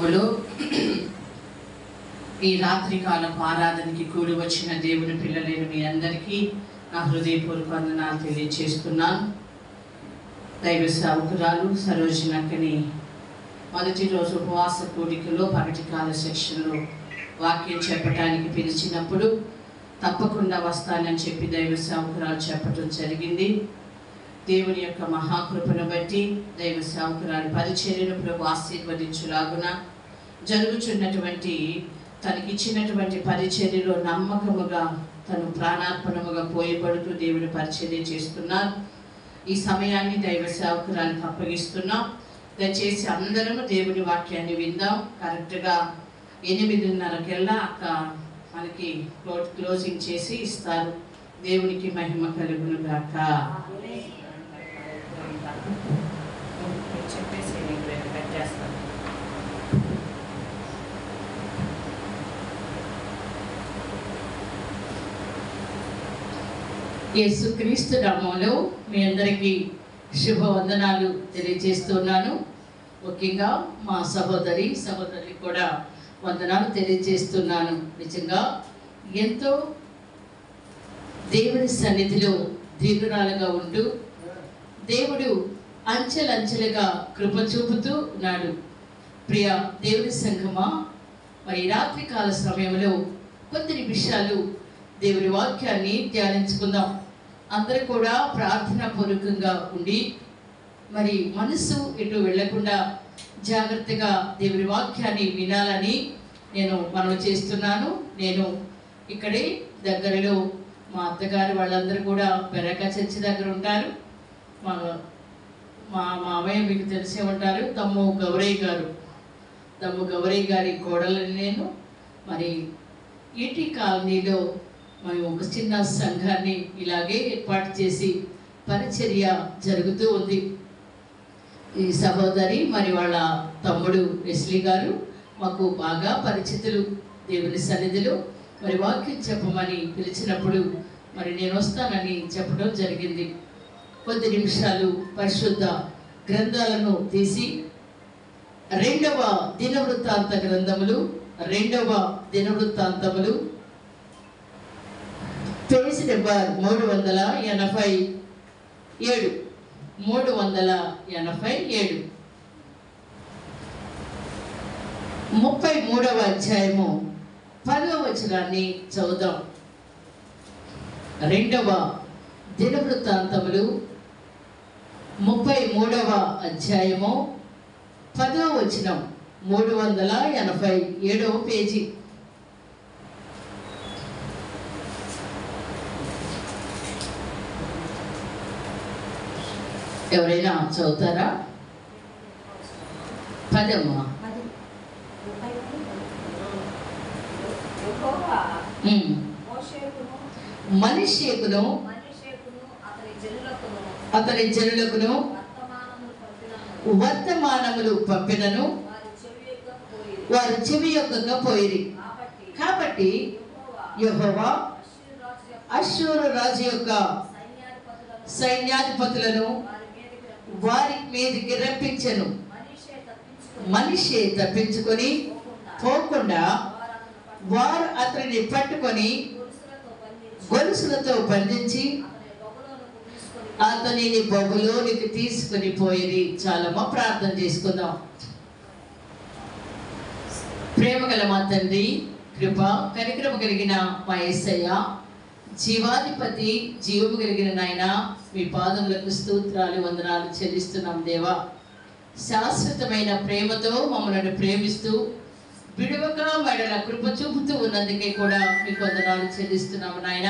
నామములో ఈ రాత్రి కాలపు ఆరాధనకి కూడి వచ్చిన దేవుని పిల్లలైన మీ అందరికీ నా హృదయపూర్వక వందనాలు తెలియజేస్తున్నాను. దైవ సేవకురాలు సరోజనక్కని మొదటి రోజు ఉపవాస కూడికలో పగటికాల సెక్షన్లో వాక్యం చెప్పడానికి పిలిచినప్పుడు తప్పకుండా వస్తానని చెప్పి దైవ సేవకురాలు చెప్పడం జరిగింది. దేవుని యొక్క మహాకృపను బట్టి దైవ సేవకురాలు పరిచర్యను ప్రభు ఆశీర్వదించులాగున జరుగుచున్నటువంటి తనకిచ్చినటువంటి పరిచర్యలో నమ్మకముగా తను ప్రాణార్పణముగా పోయబడుతూ దేవుని పరిచర్య చేస్తున్నారు. ఈ సమయాన్ని దైవ సేవకురానికి అప్పగిస్తున్నాం. దయచేసి అందరము దేవుని వాక్యాన్ని విందాం. కరెక్ట్గా 8:30 అక్క మనకి క్లోజింగ్ చేసి ఇస్తారు. దేవునికి మహిమ కలుగును గాక. యేసుక్రీస్తు నామములో మీ అందరికీ శుభవందనాలు తెలియజేస్తున్నాను. ముఖ్యంగా మా సహోదరి కూడా వందనాలు తెలియజేస్తున్నాను. నిజంగా ఎంతో దేవుని సన్నిధిలో దీనురాలుగా ఉంటూ దేవుడు అంచెలంచెలుగా కృప చూపుతూ ఉన్నాడు. ప్రియ దేవుని సంఘమా, మరి రాత్రికాల సమయంలో కొన్ని నిమిషాలు దేవుని వాక్యాన్ని ధ్యానించుకుందాం. అందరూ కూడా ప్రార్థనా పూర్వకంగా ఉండి మరి మనసు ఎటు వెళ్లకుండా జాగ్రత్తగా దేవుని వాక్యాన్ని వినాలని నేను మనవి చేస్తున్నాను. నేను ఇక్కడే దగ్గరలో మా అత్తగారు వాళ్ళందరూ కూడా బెరకా చర్చి దగ్గర ఉంటారు. మా మామయ్య మీకు తెలిసే ఉంటారు, తమ్ము గౌరయ్య గారి కోడలని నేను. మరి ఈటీ కాలనీలో మేము ఒక చిన్న సంఘాన్ని ఇలాగే ఏర్పాటు చేసి పరిచర్య జరుగుతూ ఉంది. ఈ సహోదరి మరి వాళ్ళ తమ్ముడు వెస్లీ గారు మాకు బాగా పరిచితులు. దేవుని సన్నిధిలో మరి వాక్యం చెప్పమని పిలిచినప్పుడు మరి నేను వస్తానని చెప్పడం జరిగింది. కొద్ది నిమిషాలు పరిశుద్ధ గ్రంథాలను తీసి 2వ దినవృత్తాంత గ్రంథములు పేజ్ నెంబర్ 387 33వ అధ్యాయము 10వ వచనాన్ని చదువుదాం. 2వ దినవృత్తాంతములు 33వ అధ్యాయము 10వ వచనం 387వ పేజీ. ఎవరైనా చదువుతారా? 10వ మనిషికును అతని జనులకును వర్తమానములు పంపినను వారు చెవి యొక్కగా పోయిరి. కాబట్టి యెహోవా అష్షూరు రాజు యొక్క సైన్యాధిపతులను వారి మీదకి రప్పించెను. మనిషి తప్పించుకొని పోకుండా వారు అతనిని పట్టుకొని గొలుసులతో బంధించి అతనిని బబులోనికి తీసుకుని పోయి. చాలమ్మా, ప్రార్థన చేసుకుందాం. ప్రేమ గల మా తండ్రి, కృప కనికరము కలిగిన మా యేసయ్య, జీవాధిపతి, జీవము కలిగిన నాయన, మీ పాదములకు స్తోత్రాలు వందనాలు చెల్లిస్తున్నాం. దేవా, శాశ్వతమైన ప్రేమతో మమ్మల్ని ప్రేమిస్తూ విడువక మెడల కృప చూపుతూ ఉన్నందుకే కూడా మీకు వందనాలు చెల్లిస్తున్నాము నాయన.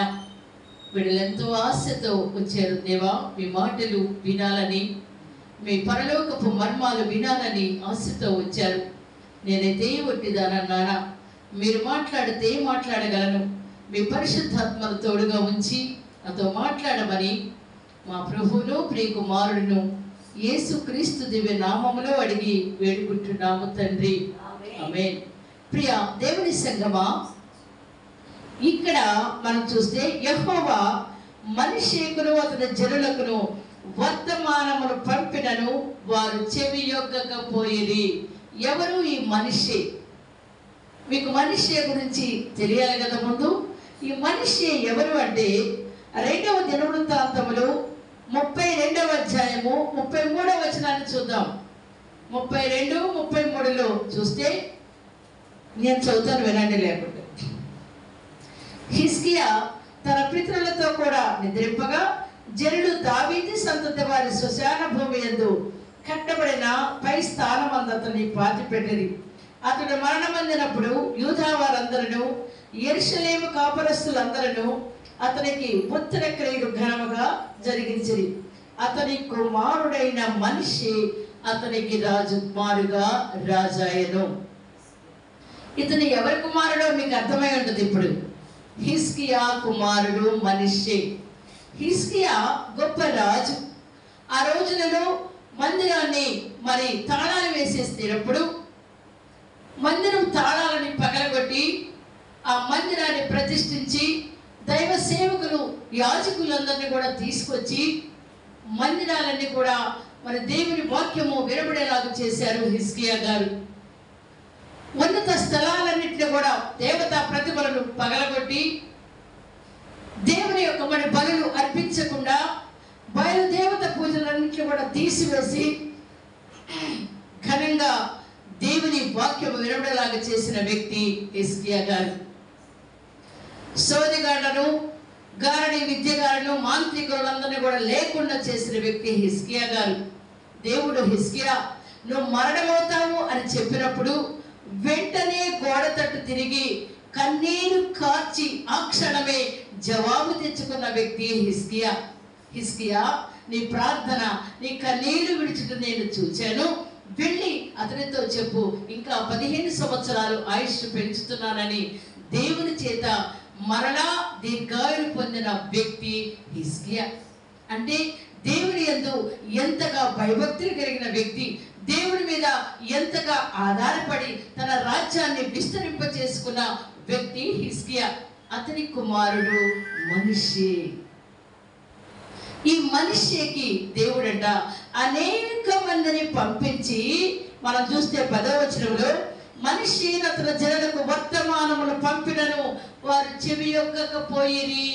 వీళ్ళెంతో ఆశతో వచ్చారు దేవా, మీ మాటలు వినాలని, మీ పరలోకపు మర్మాలు వినాలని ఆశతో వచ్చారు. నేనైతే ఒట్టిదానన్నానా, మీరు మాట్లాడితే మాట్లాడగలను. మీ పరిశుద్ధాత్మను తోడుగా ఉంచి నాతో మాట్లాడమని మా ప్రభువును ప్రియకుమారుడును యేసుక్రీస్తు దివ్య నామములో అడిగి వేడుకుంటున్నాము తండ్రి, ఆమేన్. ప్రియ దేవుని సంగమా, ఇక్కడ మనం చూస్తే యెహోవా మనిషికును అతని జనులకును వర్తమానమును పంపినను వారు చెవి యొక్కకపోయిరి. ఎవరు ఈ మనిషి? మీకు మనిషి గురించి తెలియాలి కదా. ముందు ఈ మనిషి ఎవరు అంటే 2వ దినవృత్తాంతములు 32వ అధ్యాయము 33వ వచనాన్ని చూద్దాం. 32, 33లో చూస్తే, నేను చదువుతాను వినండి లేకుంటే. హిజ్కియా తన పితరులతో కూడా నిద్రింపగా జనులు దావీదు సంతతి వారి శ్మశాన భూమి యందు కట్టబడిన పై స్థానమందు అతన్ని పాతిపెట్టిరి. అతడు మరణమందినప్పుడు యూదా వారందరూ యెరూషలేము కాపురస్తులందరూ అతనికి ఉత్తర క్రియలు ఘనముగా జరిగించిరి. అతని కుమారుడైన మనిషి అతనికి రాజకుమారుగా రాజాయను. ఇతను ఎవరి కుమారుడో మీకు అర్థమై ఉంటుంది. ఇప్పుడు హిజ్కియా కుమారుడు మనిషి. హిజ్కియా గొప్ప రాజు. ఆ రోజులలో మందిరాన్ని మరి తాళాలు వేసేసినప్పుడు మందిరం తాళాలని పగలగొట్టి ఆ మందిరాన్ని ప్రతిష్ఠించి దైవ సేవకులు యాజకులందరినీ కూడా తీసుకొచ్చి మందిరాలన్నీ కూడా మరి దేవుని వాక్యము వినబడేలాగా చేశారు హిజ్కియా గారు. ఉన్నత స్థలాలన్నింటినీ కూడా దేవతా ప్రతిమలను పగలగొట్టి దేవుని యొక్క మరి బలులు అర్పించకుండా బయలుదేవత పూజలన్నింటినీ కూడా తీసివేసి ఘనంగా దేవుని వాక్యము వినబడేలాగా చేసిన వ్యక్తి హిజ్కియా గారు. సోదిగాళ్లను, గారడి విద్యగాళ్లను, మాంత్రికులందరినీ కూడా లేకుండా చేసిన వ్యక్తి హిజ్కియా గారు. దేవుడు హిజ్కియా నువ్వు మరణమవుతావు అని చెప్పినప్పుడు వెంటనే గోడ తట్టు తిరిగి కన్నీరు కార్చి ఆ క్షణమే జవాబు తెచ్చుకున్న వ్యక్తి హిజ్కియా. హిజ్కియా, నీ ప్రార్థన, నీ కన్నీరు విడిచుట నేను చూచాను, వెళ్ళి అతనితో చెప్పు, ఇంకా 15 సంవత్సరాలు ఆయుష్ పెంచుతున్నానని దేవుని చేత మరలా దీర్ఘాయుడు పొందిన వ్యక్తి హిజ్కియా. అంటే దేవుని యందు ఎంతగా భయభక్తులు కలిగిన వ్యక్తి, దేవుని మీద ఎంతగా ఆధారపడి తన రాజ్యాన్ని విస్తరింప చేసుకున్న వ్యక్తి హిజ్కియా. అతని కుమారుడు మనిషి. ఈ మనిషికి దేవుడంట అనేక మందిని పంపించి, మనం చూస్తే 10వ వచనంలో, మనిషి తన జనులకు వర్తమానములు పంపినను వారు చెవి యొక్కకపోయిరి.